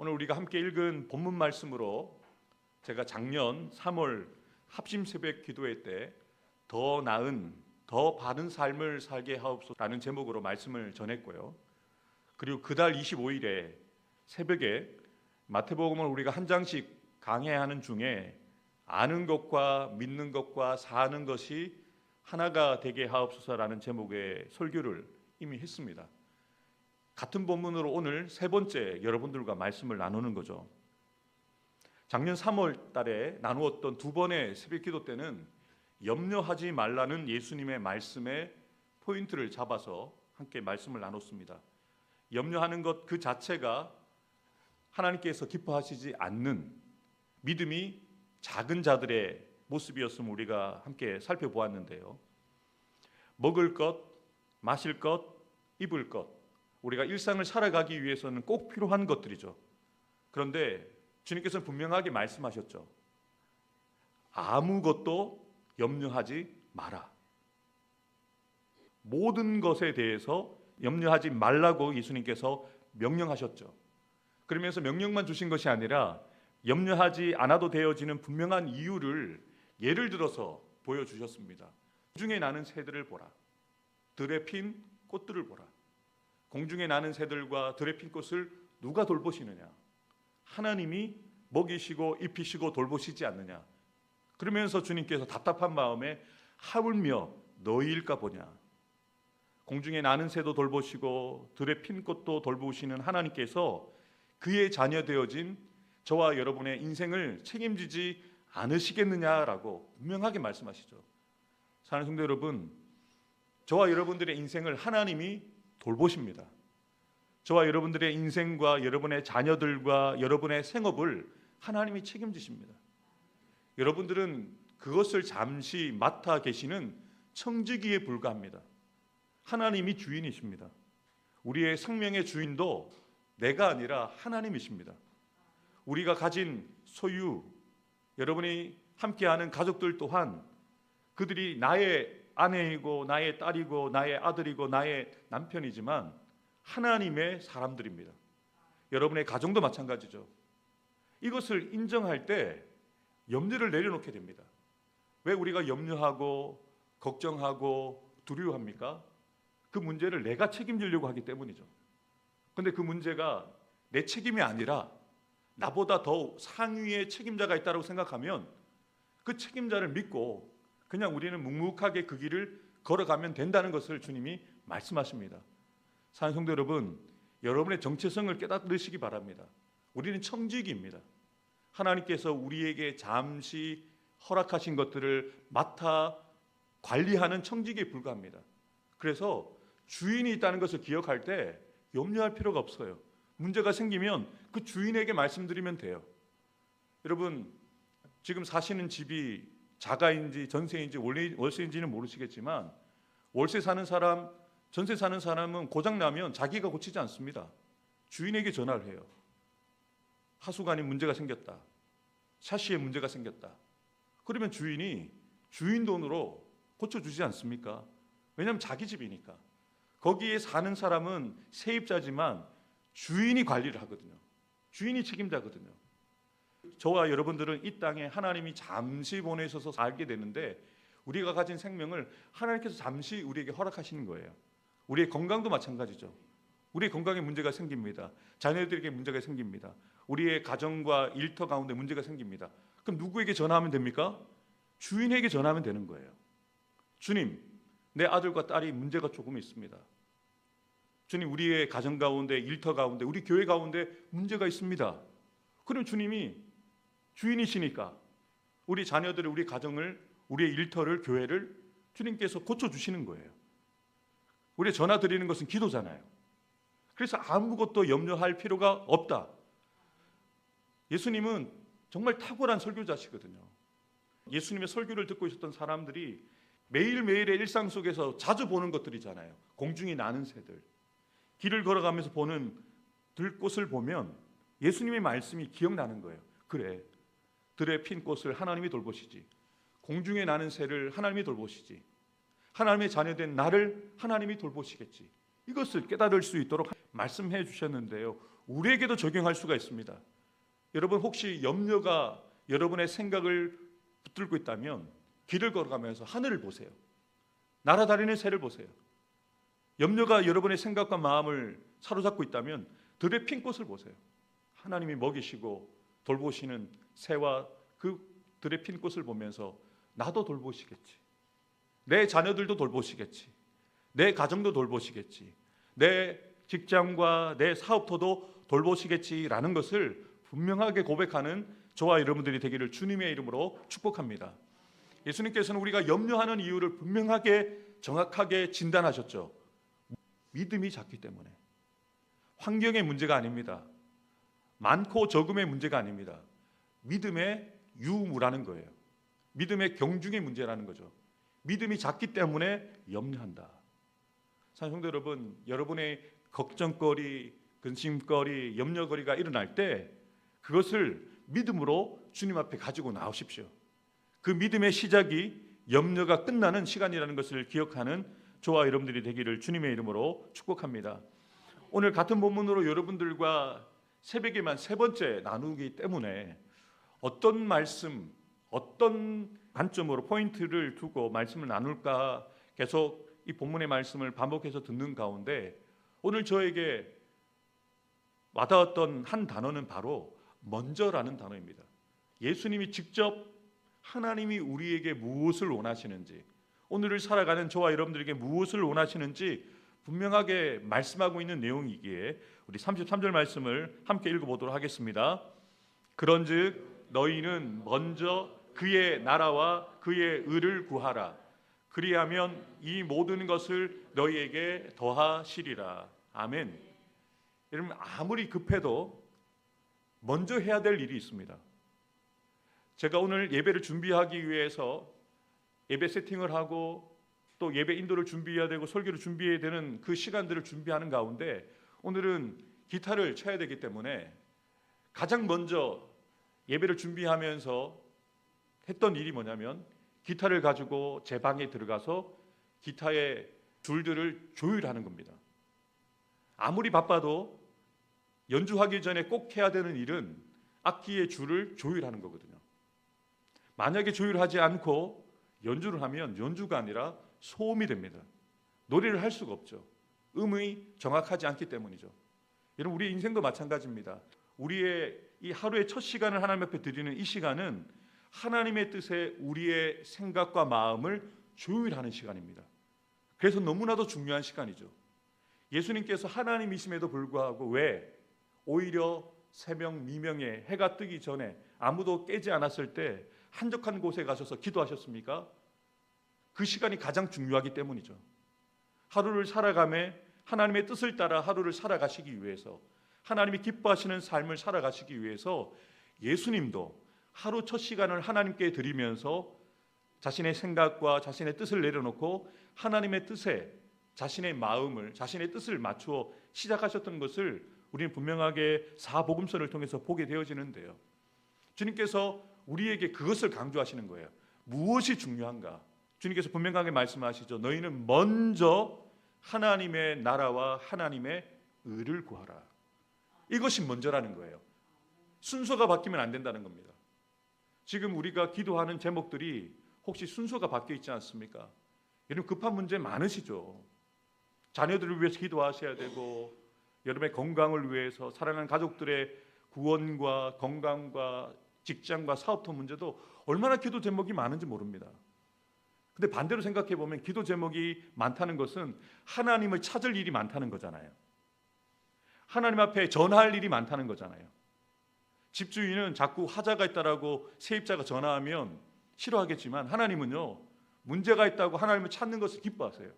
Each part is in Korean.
오늘 우리가 함께 읽은 본문 말씀으로 제가 작년 3월 합심 새벽 기도회 때 더 나은, 더 바른 삶을 살게 하옵소서라는 제목으로 말씀을 전했고요. 그리고 그달 25일에 새벽에 마태복음을 우리가 한 장씩 강해하는 중에 아는 것과 믿는 것과 사는 것이 하나가 되게 하옵소서라는 제목의 설교를 이미 했습니다. 같은 본문으로 오늘 세 번째 여러분들과 말씀을 나누는 거죠. 작년 3월 달에 나누었던 두 번의 새벽 기도 때는 염려하지 말라는 예수님의 말씀에 포인트를 잡아서 함께 말씀을 나눴습니다. 염려하는 것 그 자체가 하나님께서 기뻐하시지 않는 믿음이 작은 자들의 모습이었음을 우리가 함께 살펴보았는데요. 먹을 것, 마실 것, 입을 것, 우리가 일상을 살아가기 위해서는 꼭 필요한 것들이죠. 그런데 주님께서는 분명하게 말씀하셨죠. 아무것도 염려하지 마라. 모든 것에 대해서 염려하지 말라고 예수님께서 명령하셨죠. 그러면서 명령만 주신 것이 아니라 염려하지 않아도 되어지는 분명한 이유를 예를 들어서 보여주셨습니다. 공중에 나는 새들을 보라. 들에 핀 꽃들을 보라. 공중에 나는 새들과 들에 핀 꽃을 누가 돌보시느냐? 하나님이 먹이시고 입히시고 돌보시지 않느냐? 그러면서 주님께서 답답한 마음에 하물며 너희일까 보냐? 공중에 나는 새도 돌보시고 들에 핀 꽃도 돌보시는 하나님께서 그의 자녀 되어진 저와 여러분의 인생을 책임지지 않으시겠느냐라고 분명하게 말씀하시죠. 사랑하는 성도 여러분, 저와 여러분들의 인생을 하나님이 돌보십니다. 저와 여러분들의 인생과 여러분의 자녀들과 여러분의 생업을 하나님이 책임지십니다. 여러분들은 그것을 잠시 맡아 계시는 청지기에 불과합니다. 하나님이 주인이십니다. 우리의 생명의 주인도 내가 아니라 하나님이십니다. 우리가 가진 소유, 여러분이 함께하는 가족들 또한 그들이 나의 아내이고 나의 딸이고 나의 아들이고 나의 남편이지만 하나님의 사람들입니다. 여러분의 가정도 마찬가지죠. 이것을 인정할 때 염려를 내려놓게 됩니다. 왜 우리가 염려하고 걱정하고 두려워합니까? 그 문제를 내가 책임지려고 하기 때문이죠. 그런데 그 문제가 내 책임이 아니라 나보다 더 상위의 책임자가 있다고 생각하면 그 책임자를 믿고 그냥 우리는 묵묵하게 그 길을 걸어가면 된다는 것을 주님이 말씀하십니다. 사랑하는 성도 여러분, 여러분의 정체성을 깨닫으시기 바랍니다. 우리는 청지기입니다. 하나님께서 우리에게 잠시 허락하신 것들을 맡아 관리하는 청지기에 불과합니다. 그래서 주인이 있다는 것을 기억할 때 염려할 필요가 없어요. 문제가 생기면 그 주인에게 말씀드리면 돼요. 여러분, 지금 사시는 집이 자가인지 전세인지 월세인지는 모르시겠지만 월세 사는 사람, 전세 사는 사람은 고장나면 자기가 고치지 않습니다. 주인에게 전화를 해요. 하수관이 문제가 생겼다. 샤시에 문제가 생겼다. 그러면 주인이 주인 돈으로 고쳐주지 않습니까? 왜냐하면 자기 집이니까. 거기에 사는 사람은 세입자지만 주인이 관리를 하거든요. 주인이 책임자거든요. 저와 여러분들은 이 땅에 하나님이 잠시 보내셔서 살게 되는데 우리가 가진 생명을 하나님께서 잠시 우리에게 허락하시는 거예요. 우리의 건강도 마찬가지죠. 우리의 건강에 문제가 생깁니다. 자녀들에게 문제가 생깁니다. 우리의 가정과 일터 가운데 문제가 생깁니다. 그럼 누구에게 전화하면 됩니까? 주인에게 전화하면 되는 거예요. 주님, 내 아들과 딸이 문제가 조금 있습니다. 주님, 우리의 가정 가운데, 일터 가운데, 우리 교회 가운데 문제가 있습니다. 그럼 주님이 주인이시니까 우리 자녀들을, 우리 가정을, 우리의 일터를, 교회를 주님께서 고쳐주시는 거예요. 우리 전화 드리는 것은 기도잖아요. 그래서 아무것도 염려할 필요가 없다. 예수님은 정말 탁월한 설교자시거든요. 예수님의 설교를 듣고 있었던 사람들이 매일매일의 일상 속에서 자주 보는 것들이잖아요. 공중에 나는 새들, 길을 걸어가면서 보는 들꽃을 보면 예수님의 말씀이 기억나는 거예요. 그래, 들에 핀 꽃을 하나님이 돌보시지, 공중에 나는 새를 하나님이 돌보시지, 하나님의 자녀된 나를 하나님이 돌보시겠지. 이것을 깨달을 수 있도록 말씀해 주셨는데요. 우리에게도 적용할 수가 있습니다. 여러분 혹시 염려가 여러분의 생각을 붙들고 있다면 길을 걸어가면서 하늘을 보세요. 날아다니는 새를 보세요. 염려가 여러분의 생각과 마음을 사로잡고 있다면 들의 핀 꽃을 보세요. 하나님이 먹이시고 돌보시는 새와 그 들의 핀 꽃을 보면서 나도 돌보시겠지. 내 자녀들도 돌보시겠지. 내 가정도 돌보시겠지. 내 직장과 내 사업터도 돌보시겠지라는 것을 분명하게 고백하는 저와 여러분들이 되기를 주님의 이름으로 축복합니다. 예수님께서는 우리가 염려하는 이유를 분명하게 정확하게 진단하셨죠. 믿음이 작기 때문에. 환경의 문제가 아닙니다. 많고 적음의 문제가 아닙니다. 믿음의 유무라는 거예요. 믿음의 경중의 문제라는 거죠. 믿음이 작기 때문에 염려한다. 사랑하는 성도 여러분, 여러분의 걱정거리, 근심거리, 염려거리가 일어날 때 그것을 믿음으로 주님 앞에 가지고 나오십시오. 그 믿음의 시작이 염려가 끝나는 시간이라는 것을 기억하는 저와 여러분들이 되기를 주님의 이름으로 축복합니다. 오늘 같은 본문으로 여러분들과 새벽에만 세 번째 나누기 때문에 어떤 말씀, 어떤 관점으로 포인트를 두고 말씀을 나눌까 계속 이 본문의 말씀을 반복해서 듣는 가운데 오늘 저에게 와닿았던 한 단어는 바로 먼저라는 단어입니다. 예수님이 직접 하나님이 우리에게 무엇을 원하시는지, 오늘을 살아가는 저와 여러분들에게 무엇을 원하시는지 분명하게 말씀하고 있는 내용이기에 우리 33절 말씀을 함께 읽어보도록 하겠습니다. 그런즉 너희는 먼저 그의 나라와 그의 의를 구하라. 그리하면 이 모든 것을 너희에게 더하시리라. 아멘. 여러분, 아무리 급해도 먼저 해야 될 일이 있습니다. 제가 오늘 예배를 준비하기 위해서 예배 세팅을 하고 또 예배 인도를 준비해야 되고 설교를 준비해야 되는 그 시간들을 준비하는 가운데 오늘은 기타를 쳐야 되기 때문에 가장 먼저 예배를 준비하면서 했던 일이 뭐냐면 기타를 가지고 제 방에 들어가서 기타의 줄들을 조율하는 겁니다. 아무리 바빠도 연주하기 전에 꼭 해야 되는 일은 악기의 줄을 조율하는 거거든요. 만약에 조율하지 않고 연주를 하면 연주가 아니라 소음이 됩니다. 노래를 할 수가 없죠. 음이 정확하지 않기 때문이죠. 여러분, 우리 인생도 마찬가지입니다. 우리의 이 하루의 첫 시간을 하나님 앞에 드리는 이 시간은 하나님의 뜻에 우리의 생각과 마음을 조율하는 시간입니다. 그래서 너무나도 중요한 시간이죠. 예수님께서 하나님이심에도 불구하고 왜 오히려 새벽 미명에 해가 뜨기 전에 아무도 깨지 않았을 때 한적한 곳에 가셔서 기도하셨습니까? 그 시간이 가장 중요하기 때문이죠. 하루를 살아가며 하나님의 뜻을 따라 하루를 살아가시기 위해서, 하나님이 기뻐하시는 삶을 살아가시기 위해서 예수님도 하루 첫 시간을 하나님께 드리면서 자신의 생각과 자신의 뜻을 내려놓고 하나님의 뜻에 자신의 마음을, 자신의 뜻을 맞추어 시작하셨던 것을 우리는 분명하게 사복음서를 통해서 보게 되어지는데요. 주님께서 우리에게 그것을 강조하시는 거예요. 무엇이 중요한가? 주님께서 분명하게 말씀하시죠. 너희는 먼저 하나님의 나라와 하나님의 의를 구하라. 이것이 먼저라는 거예요. 순서가 바뀌면 안 된다는 겁니다. 지금 우리가 기도하는 제목들이 혹시 순서가 바뀌어 있지 않습니까? 여러분, 급한 문제 많으시죠. 자녀들을 위해서 기도하셔야 되고, 여러분의 건강을 위해서, 사랑하는 가족들의 구원과 건강과 직장과 사업터 문제도 얼마나 기도 제목이 많은지 모릅니다. 근데 반대로 생각해 보면 기도 제목이 많다는 것은 하나님을 찾을 일이 많다는 거잖아요. 하나님 앞에 전할 일이 많다는 거잖아요. 집주인은 자꾸 하자가 있다라고 세입자가 전화하면 싫어하겠지만 하나님은요, 문제가 있다고 하나님을 찾는 것을 기뻐하세요.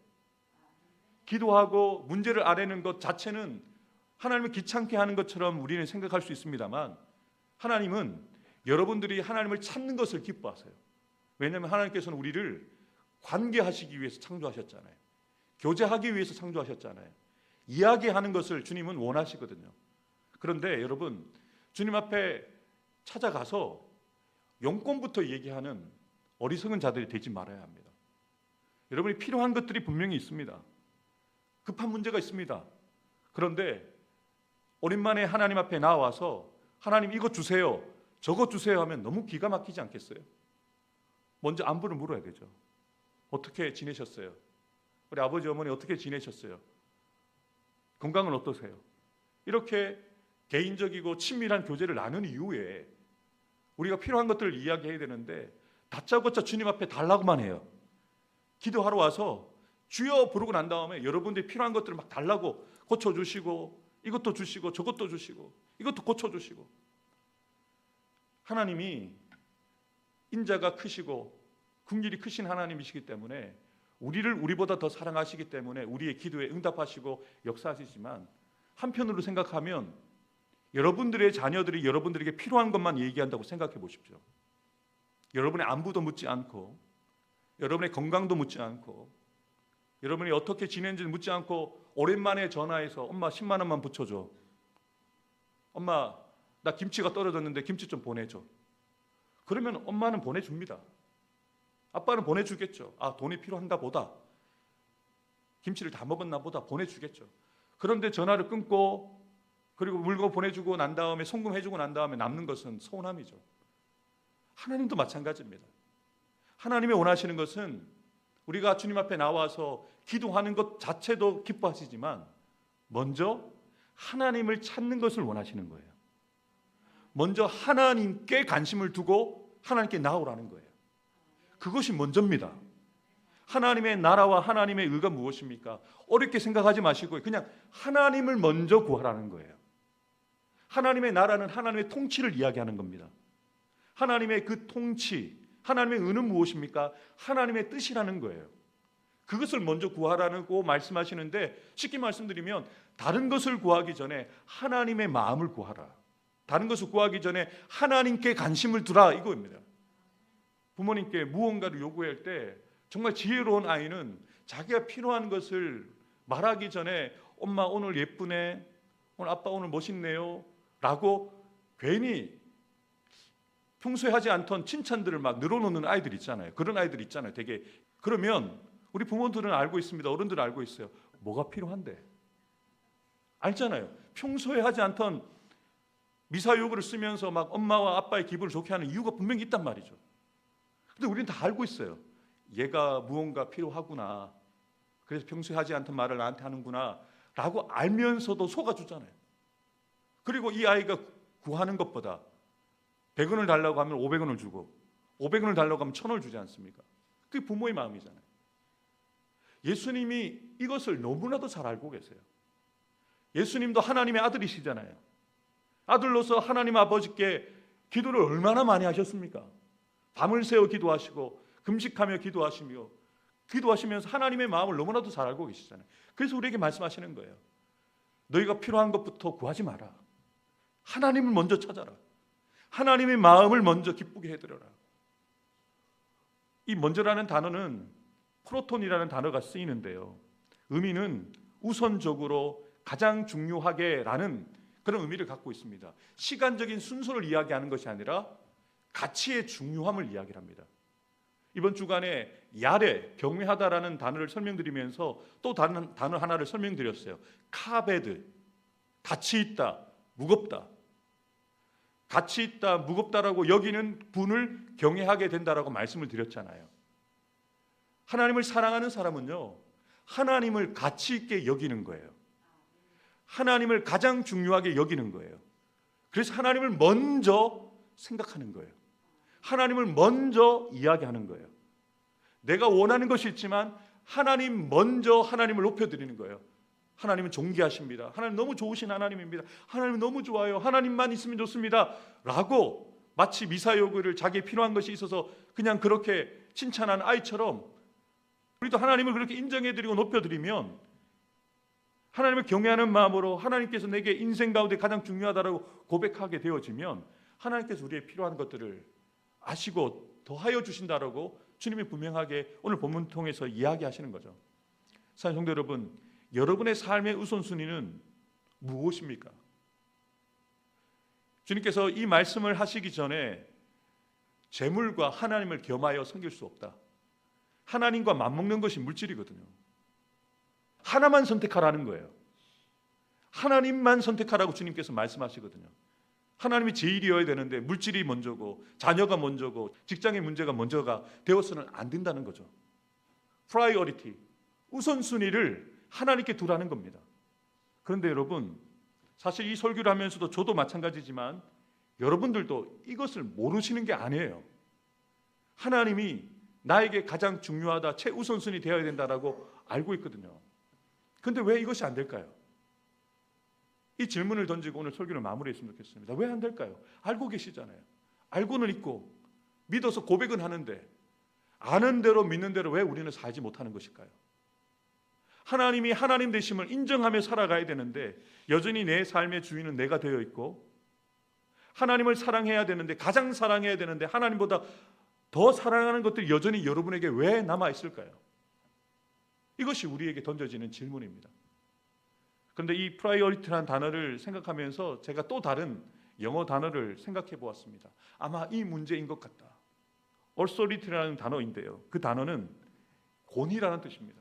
기도하고 문제를 아뢰는 것 자체는 하나님을 귀찮게 하는 것처럼 우리는 생각할 수 있습니다만 하나님은 여러분들이 하나님을 찾는 것을 기뻐하세요. 왜냐하면 하나님께서는 우리를 관계하시기 위해서 창조하셨잖아요. 교제하기 위해서 창조하셨잖아요. 이야기하는 것을 주님은 원하시거든요. 그런데 여러분, 주님 앞에 찾아가서 용건부터 얘기하는 어리석은 자들이 되지 말아야 합니다. 여러분이 필요한 것들이 분명히 있습니다. 급한 문제가 있습니다. 그런데 오랜만에 하나님 앞에 나와서 하나님 이것 주세요, 저것 주세요 하면 너무 기가 막히지 않겠어요? 먼저 안부를 물어야 되죠. 어떻게 지내셨어요? 우리 아버지 어머니 어떻게 지내셨어요? 건강은 어떠세요? 이렇게 개인적이고 친밀한 교제를 나눈 이후에 우리가 필요한 것들을 이야기해야 되는데 다짜고짜 주님 앞에 달라고만 해요. 기도하러 와서 주여 부르고 난 다음에 여러분들이 필요한 것들을 막 달라고 고쳐주시고 이것도 주시고 저것도 주시고 이것도 고쳐주시고. 하나님이 인자가 크시고 긍휼이 크신 하나님이시기 때문에 우리를 우리보다 더 사랑하시기 때문에 우리의 기도에 응답하시고 역사하시지만, 한편으로 생각하면 여러분들의 자녀들이 여러분들에게 필요한 것만 얘기한다고 생각해 보십시오. 여러분의 안부도 묻지 않고, 여러분의 건강도 묻지 않고, 여러분이 어떻게 지내는지 묻지 않고 오랜만에 전화해서 엄마 10만 원만 붙여줘, 엄마 나 김치가 떨어졌는데 김치 좀 보내줘. 그러면 엄마는 보내줍니다. 아빠는 보내주겠죠. 아, 돈이 필요한가 보다, 김치를 다 먹었나 보다, 보내주겠죠. 그런데 전화를 끊고 그리고 물건 보내주고 난 다음에 송금해주고 난 다음에 남는 것은 서운함이죠. 하나님도 마찬가지입니다. 하나님이 원하시는 것은 우리가 주님 앞에 나와서 기도하는 것 자체도 기뻐하시지만 먼저 하나님을 찾는 것을 원하시는 거예요. 먼저 하나님께 관심을 두고 하나님께 나오라는 거예요. 그것이 먼저입니다. 하나님의 나라와 하나님의 의가 무엇입니까? 어렵게 생각하지 마시고 그냥 하나님을 먼저 구하라는 거예요. 하나님의 나라는 하나님의 통치를 이야기하는 겁니다. 하나님의 그 통치, 하나님의 의는 무엇입니까? 하나님의 뜻이라는 거예요. 그것을 먼저 구하라고 말씀하시는데, 쉽게 말씀드리면 다른 것을 구하기 전에 하나님의 마음을 구하라, 다른 것을 구하기 전에 하나님께 관심을 두라, 이거입니다. 부모님께 무언가를 요구할 때 정말 지혜로운 아이는 자기가 필요한 것을 말하기 전에 엄마 오늘 예쁘네, 오늘 아빠 오늘 멋있네요 라고 괜히 평소에 하지 않던 칭찬들을 막 늘어놓는 아이들 있잖아요. 그런 아이들 있잖아요. 되게. 그러면 우리 부모들은 알고 있습니다. 어른들은 알고 있어요. 뭐가 필요한데? 알잖아요. 평소에 하지 않던 미사여구를 쓰면서 막 엄마와 아빠의 기분을 좋게 하는 이유가 분명히 있단 말이죠. 근데 우리는 다 알고 있어요. 얘가 무언가 필요하구나, 그래서 평소에 하지 않던 말을 나한테 하는구나 라고 알면서도 속아주잖아요. 그리고 이 아이가 구하는 것보다 100원을 달라고 하면 500원을 주고 500원을 달라고 하면 1000원을 주지 않습니까? 그게 부모의 마음이잖아요. 예수님이 이것을 너무나도 잘 알고 계세요. 예수님도 하나님의 아들이시잖아요. 아들로서 하나님 아버지께 기도를 얼마나 많이 하셨습니까? 밤을 새워 기도하시고 금식하며 기도하시면서 하나님의 마음을 너무나도 잘 알고 계시잖아요. 그래서 우리에게 말씀하시는 거예요. 너희가 필요한 것부터 구하지 마라. 하나님을 먼저 찾아라. 하나님의 마음을 먼저 기쁘게 해드려라. 이 먼저라는 단어는 프로톤이라는 단어가 쓰이는데요, 의미는 우선적으로 가장 중요하게 라는 그런 의미를 갖고 있습니다. 시간적인 순서를 이야기하는 것이 아니라 가치의 중요함을 이야기합니다. 이번 주간에 야레, 경외하다라는 단어를 설명드리면서 또 다른 단어 하나를 설명드렸어요. 카베드, 가치 있다, 무겁다. 가치 있다, 무겁다라고 여기는 분을 경외하게 된다라고 말씀을 드렸잖아요. 하나님을 사랑하는 사람은요, 하나님을 가치 있게 여기는 거예요. 하나님을 가장 중요하게 여기는 거예요. 그래서 하나님을 먼저 생각하는 거예요. 하나님을 먼저 이야기하는 거예요. 내가 원하는 것이 있지만 하나님 먼저 하나님을 높여드리는 거예요. 하나님은 존귀하십니다. 하나님 너무 좋으신 하나님입니다. 하나님 너무 좋아요. 하나님만 있으면 좋습니다 라고 마치 미사여구를 자기의 필요한 것이 있어서 그냥 그렇게 칭찬하는 아이처럼 우리도 하나님을 그렇게 인정해드리고 높여드리면, 하나님을 경외하는 마음으로 하나님께서 내게 인생 가운데 가장 중요하다고 고백하게 되어지면 하나님께서 우리의 필요한 것들을 아시고 더하여 주신다라고 주님이 분명하게 오늘 본문 통해서 이야기하시는 거죠. 사랑하는 성도 여러분, 여러분의 삶의 우선순위는 무엇입니까? 주님께서 이 말씀을 하시기 전에 재물과 하나님을 겸하여 섬길 수 없다, 하나님과 맞먹는 것이 물질이거든요. 하나만 선택하라는 거예요. 하나님만 선택하라고 주님께서 말씀하시거든요. 하나님이 제일이어야 되는데 물질이 먼저고 자녀가 먼저고 직장의 문제가 먼저가 되어서는 안 된다는 거죠. 프라이어리티, 우선순위를 하나님께 두라는 겁니다. 그런데 여러분, 사실 이 설교를 하면서도 저도 마찬가지지만 여러분들도 이것을 모르시는 게 아니에요. 하나님이 나에게 가장 중요하다, 최우선순위 되어야 된다라고 알고 있거든요. 그런데 왜 이것이 안 될까요? 이 질문을 던지고 오늘 설교를 마무리했으면 좋겠습니다. 왜 안 될까요? 알고 계시잖아요. 알고는 있고 믿어서 고백은 하는데 아는 대로 믿는 대로 왜 우리는 살지 못하는 것일까요? 하나님이 하나님 되심을 인정하며 살아가야 되는데 여전히 내 삶의 주인은 내가 되어 있고, 하나님을 사랑해야 되는데, 가장 사랑해야 되는데 하나님보다 더 사랑하는 것들이 여전히 여러분에게 왜 남아 있을까요? 이것이 우리에게 던져지는 질문입니다. 그런데 이 프라이어리티라는 단어를 생각하면서 제가 또 다른 영어 단어를 생각해 보았습니다. 아마 이 문제인 것 같다. authority라는 단어인데요, 그 단어는 권위라는 뜻입니다.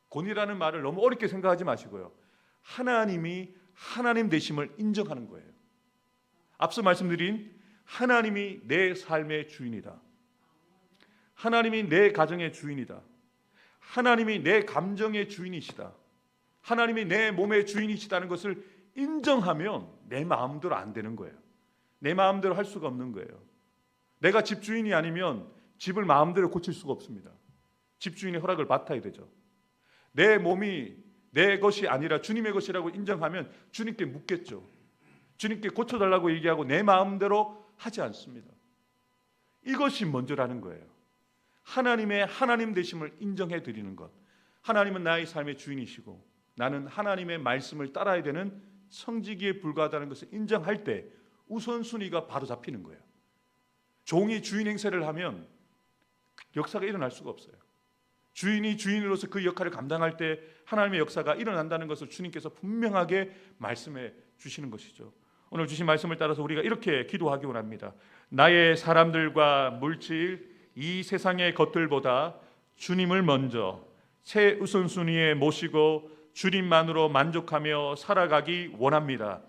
권위라는 말을 너무 어렵게 생각하지 마시고요, 하나님이 하나님 되심을 인정하는 거예요. 앞서 말씀드린 하나님이 내 삶의 주인이다, 하나님이 내 가정의 주인이다, 하나님이 내 감정의 주인이시다, 하나님이 내 몸의 주인이시다는 것을 인정하면 내 마음대로 안 되는 거예요. 내 마음대로 할 수가 없는 거예요. 내가 집주인이 아니면 집을 마음대로 고칠 수가 없습니다. 집주인의 허락을 받아야 되죠. 내 몸이 내 것이 아니라 주님의 것이라고 인정하면 주님께 묻겠죠. 주님께 고쳐달라고 얘기하고 내 마음대로 하지 않습니다. 이것이 먼저라는 거예요. 하나님의 하나님 되심을 인정해 드리는 것. 하나님은 나의 삶의 주인이시고 나는 하나님의 말씀을 따라야 되는 성지기에 불과하다는 것을 인정할 때 우선순위가 바로 잡히는 거예요. 종이 주인 행세를 하면 역사가 일어날 수가 없어요. 주인이 주인으로서 그 역할을 감당할 때 하나님의 역사가 일어난다는 것을 주님께서 분명하게 말씀해 주시는 것이죠. 오늘 주신 말씀을 따라서 우리가 이렇게 기도하기 원합니다. 나의 사람들과 물질, 이 세상의 것들보다 주님을 먼저 최우선순위에 모시고 주님만으로 만족하며 살아가기 원합니다.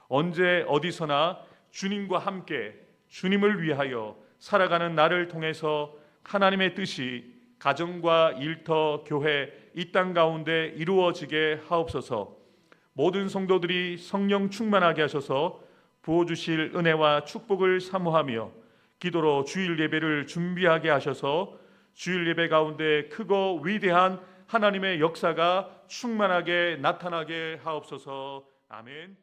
언제 어디서나 주님과 함께 주님을 위하여 살아가는 나를 통해서 하나님의 뜻이 가정과 일터, 교회, 이 땅 가운데 이루어지게 하옵소서. 모든 성도들이 성령 충만하게 하셔서 부어주실 은혜와 축복을 사모하며 기도로 주일 예배를 준비하게 하셔서 주일 예배 가운데 크고 위대한 하나님의 역사가 충만하게 나타나게 하옵소서. 아멘.